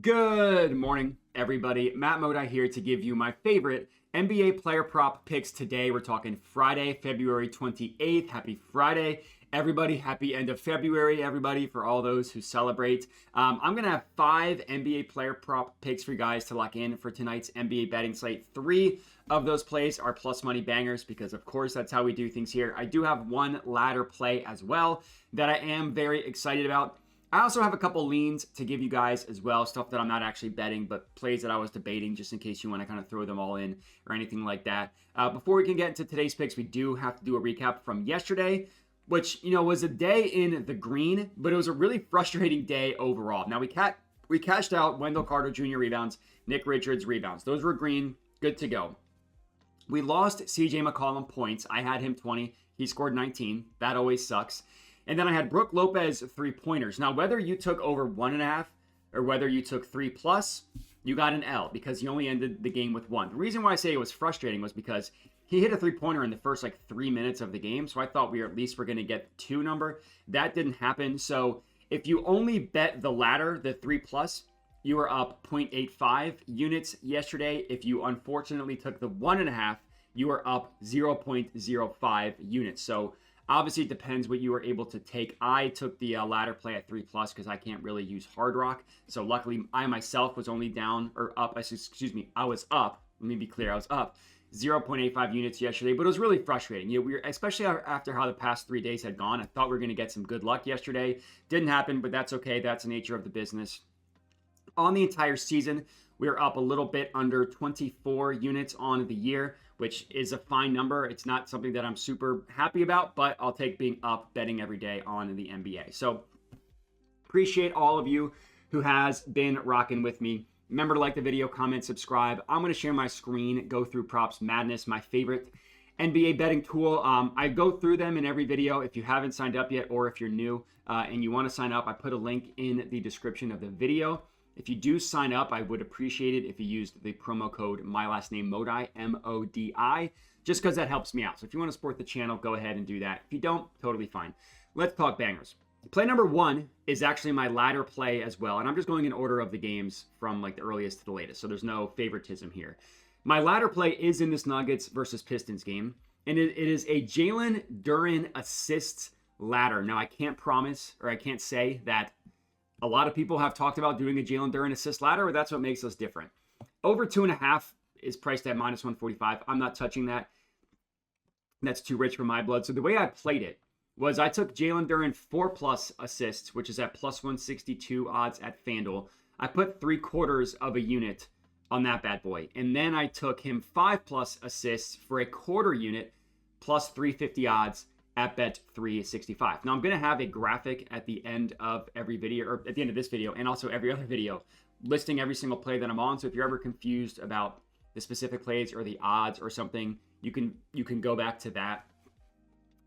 Good morning, everybody. Matt Modi here to give you my favorite NBA player prop picks today. We're talking Friday, February 28th. Happy Friday, everybody. Happy end of February, everybody, for all those who celebrate. I'm going to have 5 NBA player prop picks for you guys to lock in for tonight's NBA betting slate. 3 of those plays are plus money bangers because, of course, that's how we do things here. I do have one ladder play as well that I am very excited about. I also have a couple leans to give you guys as well, stuff that I'm not actually betting, but plays that I was debating just in case you want to kind of throw them all in or anything like that. Before we can get into today's picks, we do have to do a recap from yesterday, which, was a day in the green, but it was a really frustrating day overall. Now, we cashed out Wendell Carter Jr. rebounds, Nick Richards rebounds. Those were green, good to go. We lost CJ McCollum points. I had him 20. He scored 19. That always sucks. And then I had Brook Lopez 3-pointers. Now, whether you took over 1.5 or whether you took 3+, you got an L because you only ended the game with 1. The reason why I say it was frustrating was because he hit a 3-pointer in the first 3 minutes of the game. So I thought we at least were going to get the 2 number. That didn't happen. So if you only bet the latter, the 3+, you were up 0.85 units yesterday. If you unfortunately took the 1.5, you were up 0.05 units. So obviously, it depends what you were able to take. I took the ladder play at 3+ because I can't really use Hard Rock. So luckily, I myself was only down or up. I was up. Let me be clear. I was up 0.85 units yesterday, but it was really frustrating. We were, especially after how the past 3 days had gone. I thought we were going to get some good luck yesterday. Didn't happen, but that's okay. That's the nature of the business. On the entire season, we are up a little bit under 24 units on the year, which is a fine number. It's not something that I'm super happy about, but I'll take being up betting every day on the NBA. So appreciate all of you who has been rocking with me. Remember to like the video, comment, subscribe. I'm going to share my screen, go through Props Madness, my favorite NBA betting tool. I go through them in every video. If you haven't signed up yet, or if you're new and you want to sign up, I put a link in the description of the video. If you do sign up, I would appreciate it if you used the promo code MyLastNameModi, M-O-D-I, just because that helps me out. So if you want to support the channel, go ahead and do that. If you don't, totally fine. Let's talk bangers. Play number 1 is actually my ladder play as well, and I'm just going in order of the games from the earliest to the latest, so there's no favoritism here. My ladder play is in this Nuggets versus Pistons game, and it is a Jalen Duren assists ladder. Now, I can't promise, or I can't say that a lot of people have talked about doing a Jalen Duren assist ladder, but that's what makes us different. Over 2.5 is priced at -145. I'm not touching that. That's too rich for my blood. So the way I played it was I took Jalen Duren 4+ assists, which is at +162 odds at FanDuel. I put 3/4 of a unit on that bad boy. And then I took him 5+ assists for a quarter unit +350 odds at bet 365. Now, I'm going to have a graphic at the end of every video, or at the end of this video, and also every other video, listing every single play that I'm on. So if you're ever confused about the specific plays or the odds or something, you can go back to that.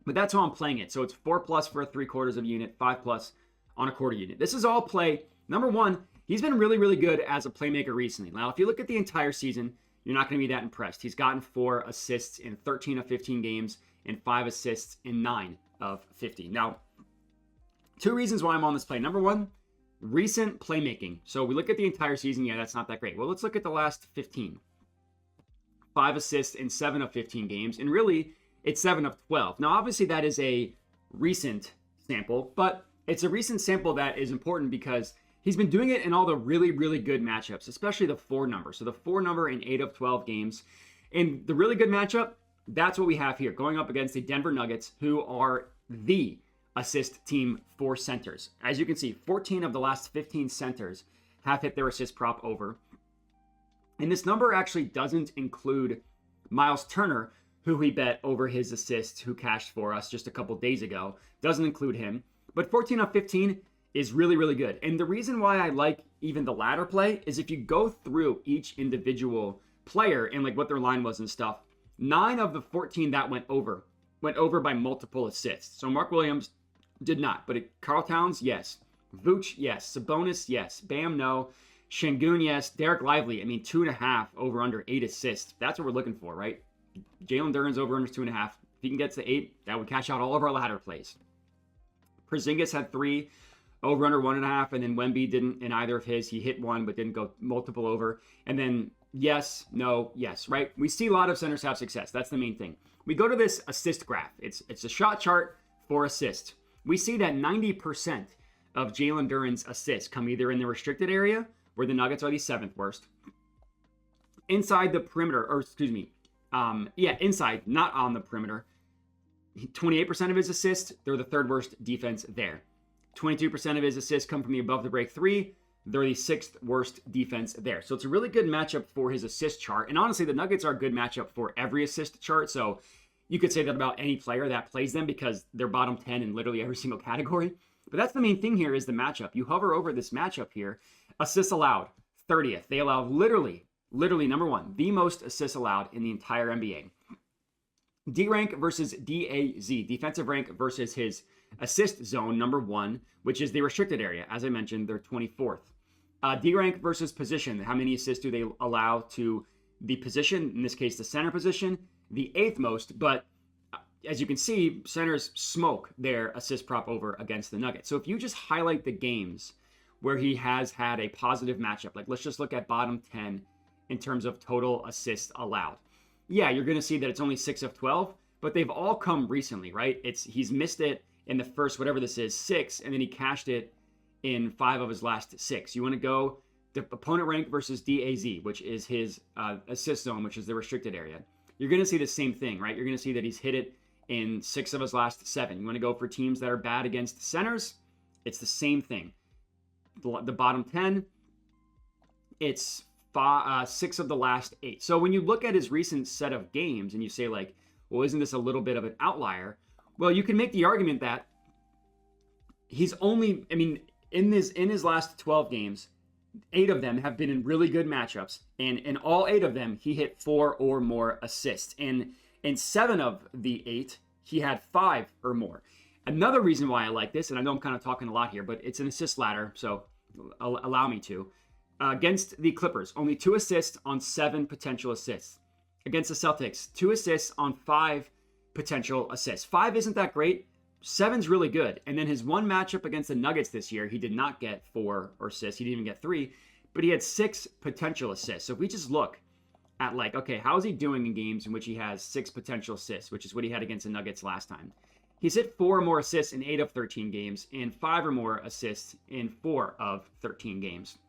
But that's how I'm playing it. So it's 4+ for a 3/4 of a unit, 5+ on a quarter unit. This is all play. Number 1, he's been really, really good as a playmaker recently. Now, if you look at the entire season, you're not going to be that impressed. He's gotten 4 assists in 13 of 15 games and 5 assists in 9 of 15. Now, 2 reasons why I'm on this play. Number 1, recent playmaking. So we look at the entire season. Yeah, that's not that great. Well, let's look at the last 15. 5 assists in 7 of 15 games. And really, it's 7 of 12. Now, obviously, that is a recent sample, but it's a recent sample that is important because he's been doing it in all the really, really good matchups, especially the 4 number. So the 4 number in 8 of 12 games. And the really good matchup, that's what we have here, going up against the Denver Nuggets, who are the assist team for centers. As you can see, 14 of the last 15 centers have hit their assist prop over. And this number actually doesn't include Miles Turner, who we bet over his assists, who cashed for us just a couple days ago. Doesn't include him. But 14 of 15 is really, really good. And the reason why I like even the ladder play is if you go through each individual player and what their line was and stuff, 9 of the 14 that went over by multiple assists. So Mark Williams did not, but Karl Towns, yes. Vooch, yes. Sabonis, yes. Bam, no. Şengün, yes. Derek Lively, 2.5 over under 8 assists. That's what we're looking for, right? Jalen Duren's over under 2.5. If he can get to 8, that would cash out all of our ladder plays. Porzingis had 3 over under 1.5, and then Wemby didn't in either of his. He hit one, but didn't go multiple over. And then yes, no, yes, right? We see a lot of centers have success. That's the main thing. We go to this assist graph. It's a shot chart for assist. We see that 90% of Jalen Duren's assists come either in the restricted area, where the Nuggets are the 7th worst, inside the perimeter, or excuse me, inside, not on the perimeter. 28% of his assists, they're the 3rd worst defense there. 22% of his assists come from the above the break 3. They're the 6th worst defense there. So it's a really good matchup for his assist chart. And honestly, the Nuggets are a good matchup for every assist chart. So you could say that about any player that plays them because they're bottom 10 in literally every single category. But that's the main thing here is the matchup. You hover over this matchup here. Assists allowed, 30th. They allow literally number 1, the most assists allowed in the entire NBA. D rank versus DAZ, defensive rank versus his assist zone, number 1, which is the restricted area. As I mentioned, they're 24th. D rank versus position, how many assists do they allow to the position, in this case the center position, the 8th most, but as you can see, centers smoke their assist prop over against the Nuggets. So if you just highlight the games where he has had a positive matchup, like let's just look at bottom 10 in terms of total assists allowed. Yeah, you're going to see that it's only 6 of 12, but they've all come recently, right? He's missed it in the first, whatever this is, 6, and then he cashed it in 5 of his last 6. You want to go the opponent rank versus DAZ, which is his assist zone, which is the restricted area. You're going to see the same thing, right? You're going to see that he's hit it in 6 of his last 7. You want to go for teams that are bad against centers? It's the same thing. The bottom 10, it's 6 of the last 8. So when you look at his recent set of games and you say like, well, isn't this a little bit of an outlier? Well, you can make the argument that he's only, in his last 12 games, 8 of them have been in really good matchups. And in all 8 of them, he hit 4 or more assists. And in 7 of the 8, he had 5 or more. Another reason why I like this, and I know I'm kind of talking a lot here, but it's an assist ladder, so allow me to. Against the Clippers, only 2 assists on 7 potential assists. Against the Celtics, 2 assists on 5 potential assists. 5 isn't that great. 7's really good. And then his one matchup against the Nuggets this year, he did not get 4 assists. He didn't even get 3, but he had 6 potential assists. So if we just look at like, okay, how is he doing in games in which he has 6 potential assists, which is what he had against the Nuggets last time. He's hit 4 or more assists in 8 of 13 games and 5 or more assists in 4 of 13 games.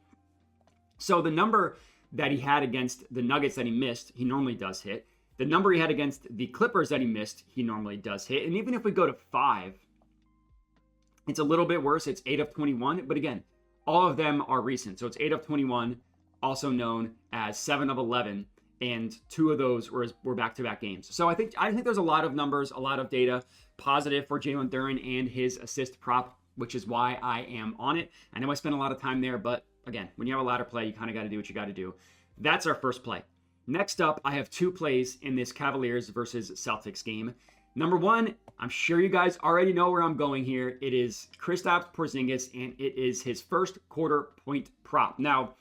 So the number that he had against the Nuggets that he missed, he normally does hit. The number he had against the Clippers that he missed, he normally does hit. And even if we go to 5, it's a little bit worse. It's 8 of 21. But again, all of them are recent. So it's 8 of 21, also known as 7 of 11. And 2 of those were back-to-back games. So I think there's a lot of numbers, a lot of data, positive for Jalen Duren and his assist prop, which is why I am on it. I know I spent a lot of time there, but again, when you have a ladder play, you kind of got to do what you got to do. That's our first play. Next up, I have 2 plays in this Cavaliers versus Celtics game. Number 1, I'm sure you guys already know where I'm going here. It is Kristaps Porzingis, and it is his first quarter point prop. Now,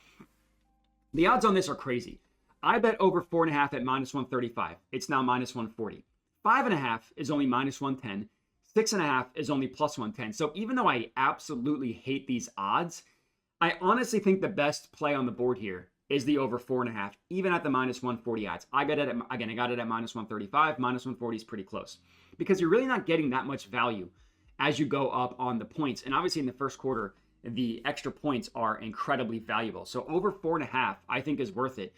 the odds on this are crazy. I bet over 4.5 at -135. It's now -140. 5.5 is only -110. 6.5 is only +110. So even though I absolutely hate these odds, I honestly think the best play on the board here is the over 4.5, even at the -140 odds. I got it at -135. -140 is pretty close because you're really not getting that much value as you go up on the points. And obviously in the first quarter, the extra points are incredibly valuable. So over 4.5, I think is worth it.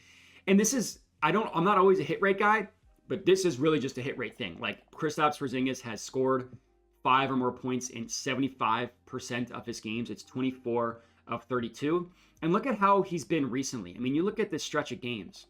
And this is, I'm not always a hit rate guy, but this is really just a hit rate thing. Like Kristaps Porzingis has scored 5 or more points in 75% of his games. It's 24 of 32. And look at how he's been recently. You look at this stretch of games.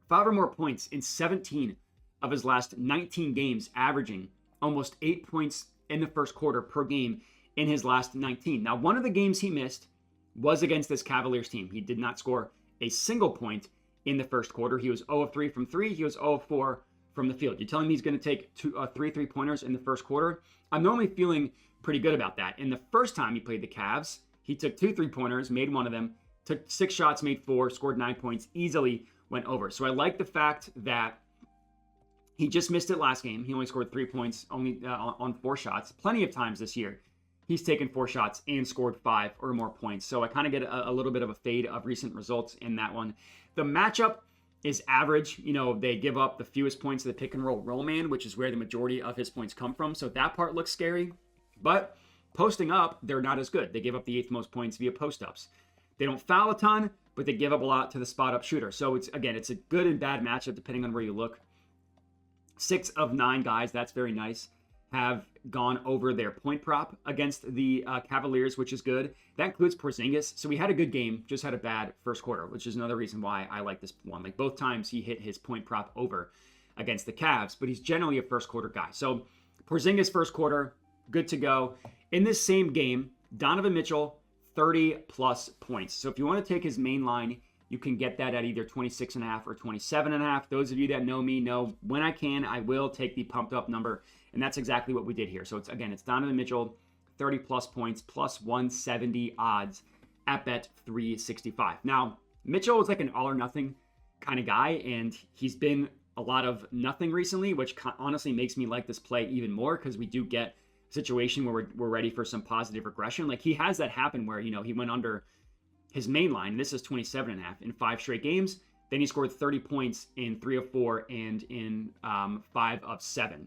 5 or more points in 17 of his last 19 games, averaging almost 8 points in the first quarter per game in his last 19. Now, one of the games he missed was against this Cavaliers team. He did not score a single point in the first quarter. He was 0 of 3 from 3. He was 0 of 4 from the field. You're telling me he's going to take 3 3-pointers in the first quarter? I'm normally feeling pretty good about that. In the first time he played the Cavs, he took 2 3-pointers, made one of them, took 6 shots, made 4, scored 9 points, easily went over. So I like the fact that he just missed it last game. He only scored 3 points only on 4 shots. Plenty of times this year he's taken 4 shots and scored 5 or more points. So I kind of get a little bit of a fade of recent results in that one. The matchup is average. You know, they give up the fewest points to the pick and roll man, which is where the majority of his points come from. So that part looks scary. But posting up, they're not as good. They give up the 8th most points via post-ups. They don't foul a ton, but they give up a lot to the spot-up shooter. So it's a good and bad matchup depending on where you look. 6 of 9 guys, that's very nice, have gone over their point prop against the Cavaliers, which is good. That includes Porzingis. So he had a good game, just had a bad first quarter, which is another reason why I like this one. Like both times he hit his point prop over against the Cavs, but he's generally a first quarter guy. So Porzingis first quarter, good to go. In this same game, Donovan Mitchell, 30 plus points. So if you want to take his main line, you can get that at either 26.5 or 27.5. Those of you that know me know when I can, I will take the pumped up number. And that's exactly what we did here. So it's Donovan Mitchell, 30 plus points, plus 170 odds at bet 365. Now, Mitchell is like an all or nothing kind of guy, and he's been a lot of nothing recently, which honestly makes me like this play even more because we do get a situation where we're ready for some positive regression. Like he has that happen where, you know, he went under his main line. This is 27.5 in 5 straight games. Then he scored 30 points in 3 of 4 and in 5 of 7.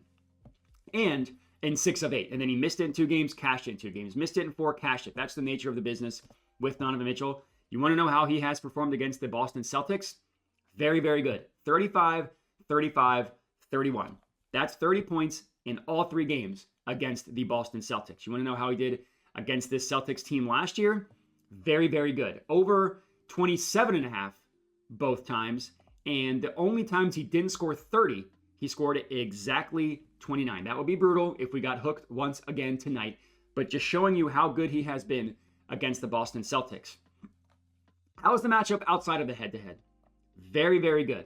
And in 6 of 8. And then he missed it in 2 games, cashed it in 2 games. Missed it in 4, cashed it. That's the nature of the business with Donovan Mitchell. You want to know how he has performed against the Boston Celtics? Very, very good. 35, 35, 31. That's 30 points in all 3 games against the Boston Celtics. You want to know how he did against this Celtics team last year? Very, very good. Over 27.5 both times. And the only times he didn't score 30, he scored exactly 29. That would be brutal if we got hooked once again tonight. But just showing you how good he has been against the Boston Celtics. How's the matchup outside of the head-to-head? Very, very good.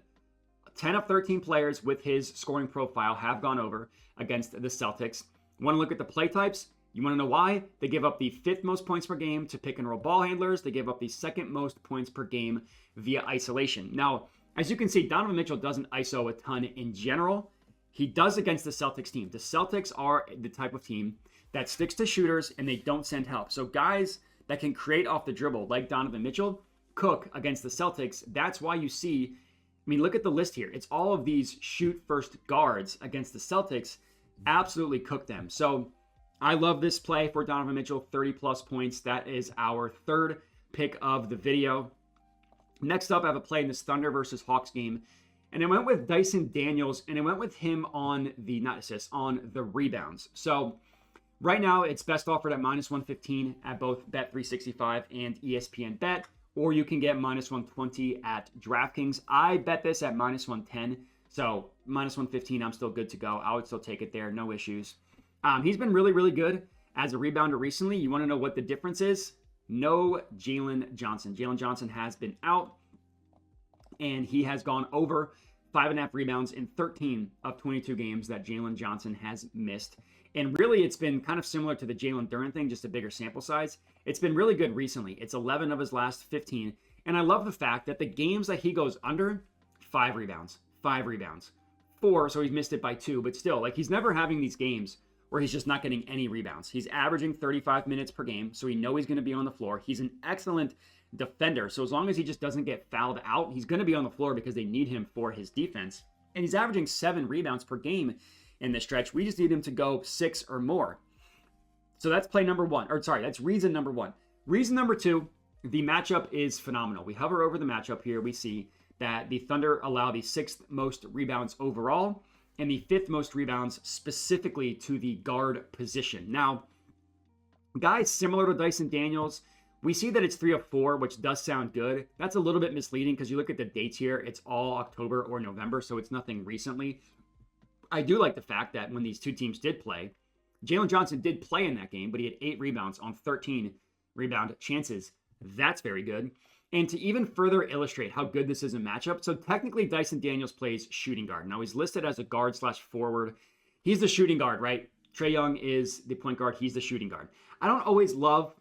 10 of 13 players with his scoring profile have gone over against the Celtics. Want to look at the play types? You want to know why? They give up the 5th most points per game to pick and roll ball handlers. They give up the 2nd most points per game via isolation. Now, as you can see, Donovan Mitchell doesn't ISO a ton in general. He does against the Celtics team. The Celtics are the type of team that sticks to shooters and they don't send help. So guys that can create off the dribble like Donovan Mitchell cook against the Celtics. That's why you see, I mean, look at the list here. It's all of these shoot first guards against the Celtics absolutely cook them. So I love this play for Donovan Mitchell, 30 plus points. That is our 3rd pick of the video. Next up, I have a play in this Thunder versus Hawks game. And I went with Dyson Daniels, and I went with him on the, not assists, on the rebounds. So right now, it's best offered at minus 115 at both Bet365 and ESPN Bet, or you can get minus 120 at DraftKings. I bet this at minus 110, so minus 115, I'm still good to go. I would still take it there, no issues. He's been really, really good as a rebounder recently. You want to know what the difference is? No Jalen Johnson. Jalen Johnson has been out, and he has gone over 5.5 rebounds in 13 of 22 games that Jalen Johnson has missed. And really, it's been kind of similar to the Jalen Duren thing, just a bigger sample size. It's been really good recently. It's 11 of his last 15. And I love the fact that the games that he goes under, 5 rebounds, 4, so he's missed it by 2. But still, like, he's never having these games where he's just not getting any rebounds. He's averaging 35 minutes per game, so we know he's going to be on the floor. He's an excellent defender, so as long as he just doesn't get fouled out, he's going to be on the floor because they need him for his defense. And he's averaging 7 rebounds per game in this stretch. We just need him to go 6 or more. So that's play number 1. That's reason number 1. Reason number 2, the matchup is phenomenal. We hover over the matchup here. We see that the Thunder allow the 6th most rebounds overall and the 5th most rebounds specifically to the guard position. Now, guys similar to Dyson Daniels, we see that it's 3 of 4, which does sound good. That's a little bit misleading because you look at the dates here, it's all October or November, so it's nothing recently. I do like the fact that when these two teams did play, Jalen Johnson did play in that game, but he had 8 rebounds on 13 rebound chances. That's very good. And to even further illustrate how good this is in matchup, so technically Dyson Daniels plays shooting guard. Now he's listed as a guard/forward. He's the shooting guard, right? Trae Young is the point guard. He's the shooting guard. I don't always love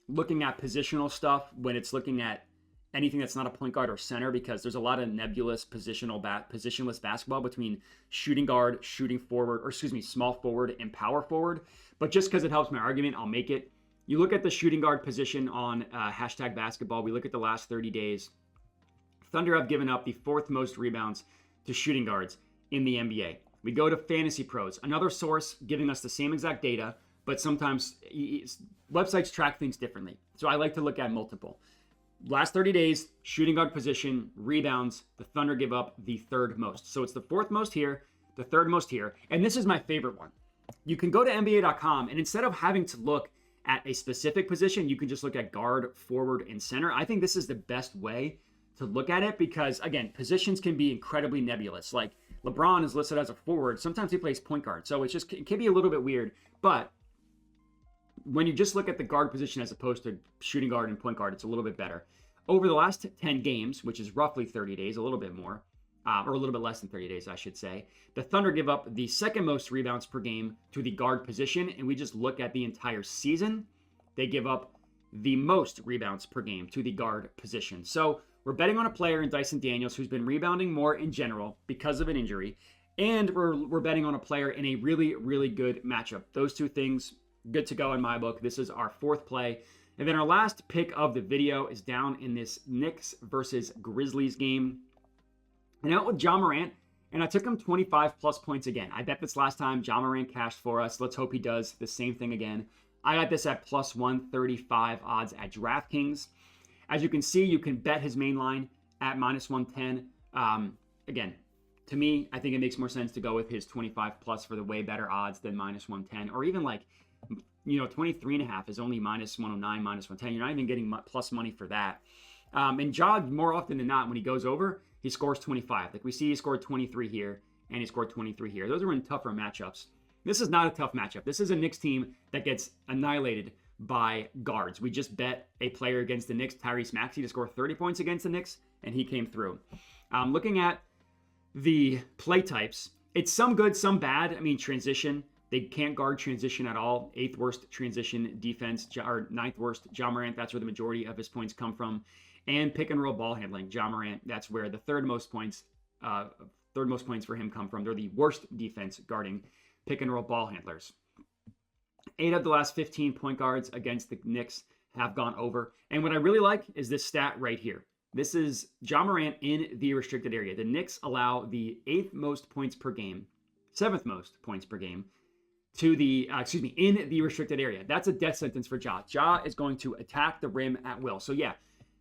looking at positional stuff when it's looking at anything that's not a point guard or center, because there's a lot of nebulous positionless basketball between shooting guard, shooting forward, or excuse me, small forward and power forward. But just because it helps my argument, I'll make it. You look at the shooting guard position on hashtag basketball. We look at the last 30 days. Thunder have given up the 4th most rebounds to shooting guards in the NBA. We go to Fantasy Pros, another source giving us the same exact data, but sometimes websites track things differently. So I like to look at multiple. Last 30 days, shooting guard position, rebounds, the Thunder give up the 3rd most. So it's the 4th most here, the 3rd most here, and this is my favorite one. You can go to NBA.com, and instead of having to look at a specific position, you can just look at guard, forward, and center. I think this is the best way to look at it because, again, positions can be incredibly nebulous. Like LeBron is listed as a forward. Sometimes he plays point guard. So it can be a little bit weird. But when you just look at the guard position as opposed to shooting guard and point guard, it's a little bit better. Over the last 10 games, which is roughly 30 days, a little bit more, or a little bit less than 30 days, I should say, the Thunder give up the 2nd most rebounds per game to the guard position. And we just look at the entire season, they give up the most rebounds per game to the guard position. So we're betting on a player in Dyson Daniels who's been rebounding more in general because of an injury. And we're betting on a player in a really, really good matchup. Those two things, good to go in my book. This is our 4th play. And then our last pick of the video is down in this Knicks versus Grizzlies game. And out with Ja Morant, and I took him 25 plus points again. I bet this last time Ja Morant cashed for us. Let's hope he does the same thing again. I got this at plus 135 odds at DraftKings. As you can see, you can bet his main line at minus 110. Again, to me, I think it makes more sense to go with his 25 plus for the way better odds than minus 110, or even like, 23.5 is only minus 109, minus 110. You're not even getting plus money for that. And Ja, more often than not, when he goes over, he scores 25. Like we see he scored 23 here, and he scored 23 here. Those are in tougher matchups. This is not a tough matchup. This is a Knicks team that gets annihilated by guards. We just bet a player against the Knicks, Tyrese Maxey, to score 30 points against the Knicks, and he came through. Looking at the play types, it's some good, some bad. I mean, transition. They can't guard transition at all. 8th worst transition defense, or 9th worst. Ja Morant, that's where the majority of his points come from. And pick and roll ball handling. Ja Morant, that's where the 3rd most points for him come from. They're the worst defense guarding pick and roll ball handlers. 8 of the last 15 point guards against the Knicks have gone over. And what I really like is this stat right here. This is Ja Morant in the restricted area. The Knicks allow the 8th most points per game, 7th most points per game to the, in the restricted area. That's a death sentence for Ja. Ja is going to attack the rim at will. So yeah,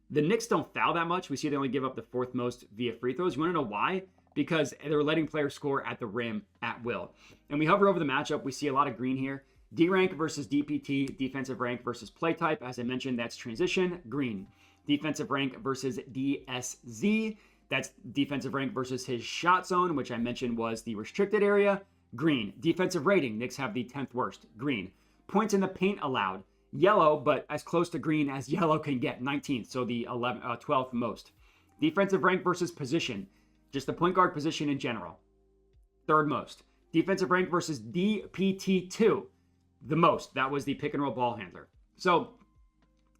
the Knicks don't foul that much. We see they only give up the 4th most via free throws. You want to know why? Because they're letting players score at the rim at will. And we hover over the matchup. We see a lot of green here. D rank versus DPT, defensive rank versus play type. As I mentioned, that's transition, green. Defensive rank versus DSZ, that's defensive rank versus his shot zone, which I mentioned was the restricted area, green. Defensive rating, Knicks have the 10th worst, green. Points in the paint allowed, yellow, but as close to green as yellow can get, 19th, so the 12th most. Defensive rank versus position, just the point guard position in general, 3rd most. Defensive rank versus DPT2, the most. That was the pick and roll ball handler. So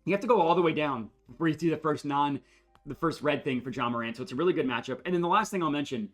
you have to go all the way down before you see the first red thing for Ja Morant. So it's a really good matchup. And then the last thing I'll mention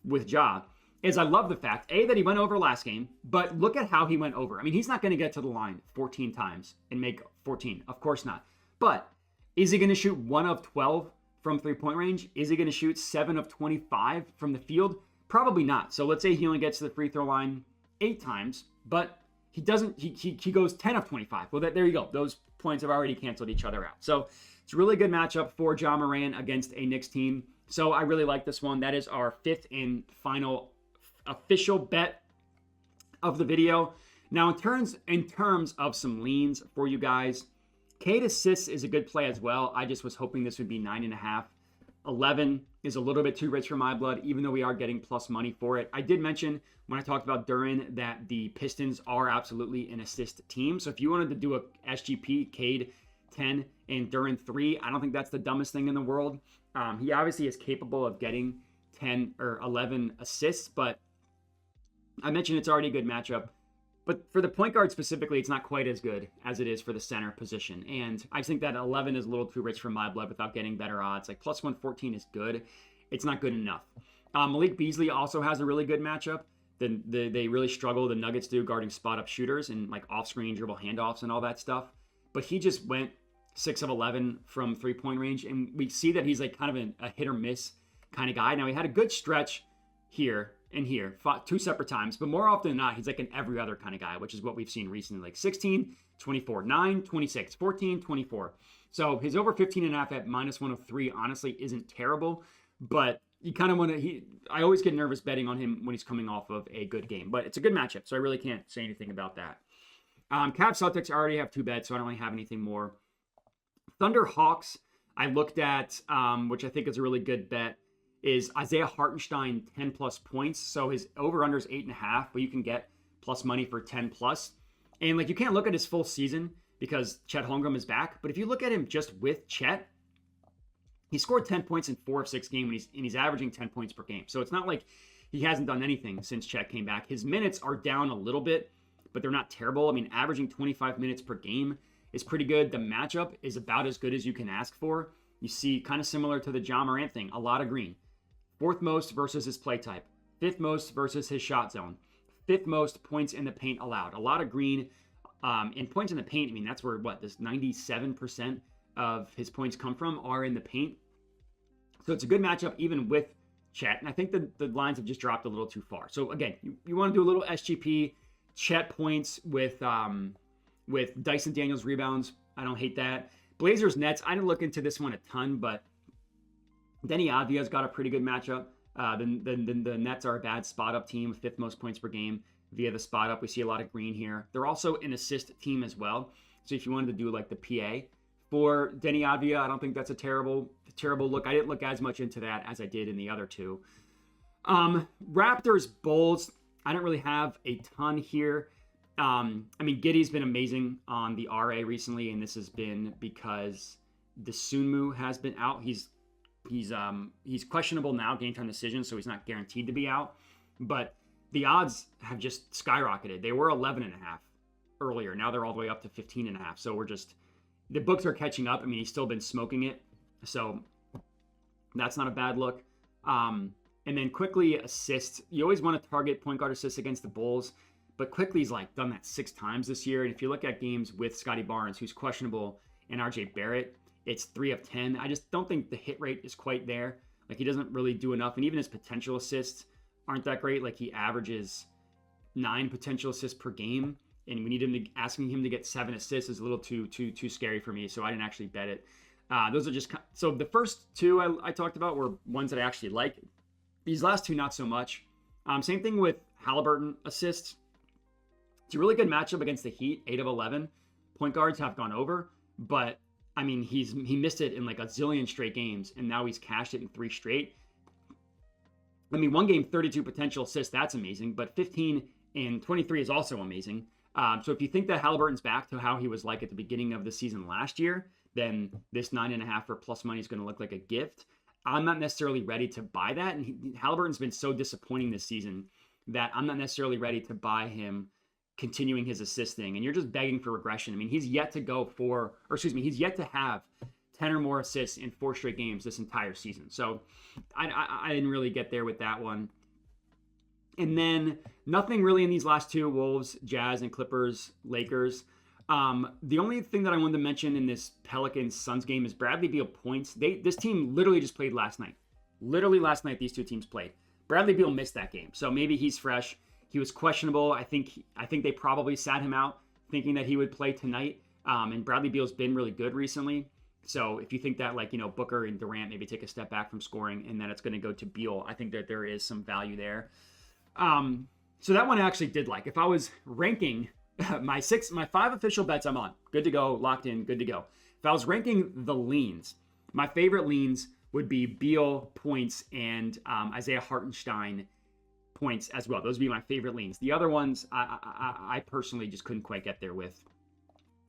with Ja is I love the fact, A, that he went over last game, but look at how he went over. I mean, he's not going to get to the line 14 times and make 14. Of course not. But is he going to shoot 1 of 12 from 3-point range? Is he going to shoot 7 of 25 from the field? Probably not. So let's say he only gets to the free throw line 8 times, but he doesn't, he goes 10 of 25. Well, there you go. Those points have already canceled each other out. So it's a really good matchup for Ja Morant against a Knicks team. So I really like this one. That is our 5th and final official bet of the video. Now, in terms of some leans for you guys, Cade assists is a good play as well. I just was hoping this would be 9.5. 11 is a little bit too rich for my blood, even though we are getting plus money for it. I did mention when I talked about Duren that the Pistons are absolutely an assist team. So if you wanted to do a SGP, Cade 10 and Duren 3, I don't think that's the dumbest thing in the world. He obviously is capable of getting 10 or 11 assists, but I mentioned it's already a good matchup. But for the point guard specifically, it's not quite as good as it is for the center position. And I think that 11 is a little too rich for my blood without getting better odds. Like plus 114 is good. It's not good enough. Malik Beasley also has a really good matchup. They really struggle, the Nuggets do, guarding spot-up shooters and like off-screen dribble handoffs and all that stuff. But he just went 6 of 11 from three-point range. And we see that he's like kind of a hit-or-miss kind of guy. Now, he had a good stretch here and here, 2 separate times. But more often than not, he's like an every other kind of guy, which is what we've seen recently. Like 16, 24, 9, 26, 14, 24. So his over 15.5 at minus 103 honestly isn't terrible. But you kind of want to, I always get nervous betting on him when he's coming off of a good game. But it's a good matchup, so I really can't say anything about that. Cavs Celtics, I already have 2 bets, so I don't really have anything more. Thunder Hawks, I looked at, which I think is a really good bet, is Isaiah Hartenstein 10 plus points. So his over-under is 8.5, but you can get plus money for 10 plus. And like you can't look at his full season because Chet Holmgren is back. But if you look at him just with Chet, he scored 10 points in 4 of 6 games, and he's averaging 10 points per game. So it's not like he hasn't done anything since Chet came back. His minutes are down a little bit, but they're not terrible. I mean, averaging 25 minutes per game is pretty good. The matchup is about as good as you can ask for. You see, kind of similar to the Ja Morant thing, a lot of green. 4th most versus his play type. 5th most versus his shot zone. 5th most points in the paint allowed. A lot of green. And points in the paint, I mean, that's where, this 97% of his points come from are in the paint. So it's a good matchup even with Chet. And I think the lines have just dropped a little too far. So again, you want to do a little SGP, Chet points with Dyson Daniels rebounds. I don't hate that. Blazers Nets, I didn't look into this one a ton, but Denny Avdia's got a pretty good matchup. The Nets are a bad spot-up team, 5th most points per game via the spot-up. We see a lot of green here. They're also an assist team as well. So if you wanted to do like the PA for Denny Avdia, I don't think that's a terrible look. I didn't look as much into that as I did in the other 2. Raptors Bulls, I don't really have a ton here. I mean, Giddey's been amazing on the RA recently, and this has been because the Sunmu has been out. He's questionable now, game time decision, so he's not guaranteed to be out. But the odds have just skyrocketed. They were 11.5 earlier. Now they're all the way up to 15.5. So the books are catching up. I mean, he's still been smoking it. So that's not a bad look. And then quickly assists. You always want to target point guard assists against the Bulls, but Quickly's like done that 6 times this year. And if you look at games with Scotty Barnes, who's questionable, and RJ Barrett, it's 3 of 10. I just don't think the hit rate is quite there. Like he doesn't really do enough. And even his potential assists aren't that great. Like he averages 9 potential assists per game. And we need him asking him to get 7 assists is a little too scary for me. So I didn't actually bet it. Those are just, so the first 2 I talked about were ones that I actually like. These last 2, not so much. Same thing with Halliburton assists. It's a really good matchup against the Heat, 8 of 11. Point guards have gone over, but I mean, he missed it in like a zillion straight games, and now he's cashed it in 3 straight. I mean, 1 game, 32 potential assists, that's amazing, but 15 and 23 is also amazing. So if you think that Halliburton's back to how he was like at the beginning of the season last year, then this 9.5 for plus money is going to look like a gift. I'm not necessarily ready to buy that, and Halliburton's been so disappointing this season that I'm not necessarily ready to buy him continuing his assisting, and you're just begging for regression. I mean, he's yet to have 10 or more assists in 4 straight games this entire season. So I didn't really get there with that one. And then nothing really in these last 2, Wolves, Jazz, and Clippers, Lakers. The only thing that I wanted to mention in this Pelicans-Suns game is Bradley Beal points. This team literally just played last night. Literally last night, these 2 teams played. Bradley Beal missed that game, so maybe he's fresh. He was questionable. I think they probably sat him out thinking that he would play tonight. And Bradley Beal's been really good recently. So if you think that Booker and Durant maybe take a step back from scoring and that it's going to go to Beal, I think that there is some value there. So that one I actually did like. If I was ranking my 5 official bets, I'm on. Good to go, locked in, good to go. If I was ranking the leans, my favorite leans would be Beal points and Isaiah Hartenstein points as well. Those would be my favorite leans. The other ones, I personally just couldn't quite get there with.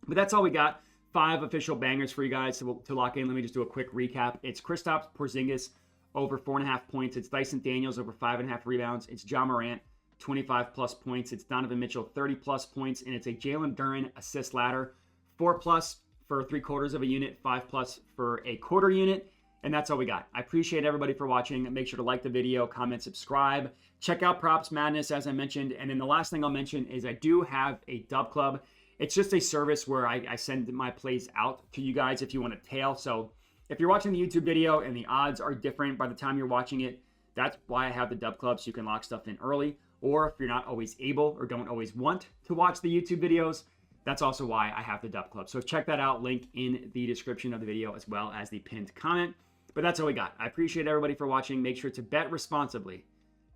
But that's all we got. 5 official bangers for you guys to lock in. Let me just do a quick recap. It's Kristaps Porzingis over 4.5 points. It's Dyson Daniels over 5.5 rebounds. It's Ja Morant 25 plus points. It's Donovan Mitchell, 30 plus points. And it's a Jalen Duren assist ladder, 4 plus for 3/4 of a unit, 5 plus for a quarter unit. And that's all we got. I appreciate everybody for watching. Make sure to like the video, comment, subscribe. Check out Props Madness, as I mentioned. And then the last thing I'll mention is I do have a Dub Club. It's just a service where I send my plays out to you guys if you want to tail. So if you're watching the YouTube video and the odds are different by the time you're watching it, that's why I have the Dub Club, so you can lock stuff in early. Or if you're not always able or don't always want to watch the YouTube videos, that's also why I have the Dub Club. So check that out, link in the description of the video as well as the pinned comment. But that's all we got. I appreciate everybody for watching. Make sure to bet responsibly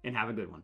and have a good one.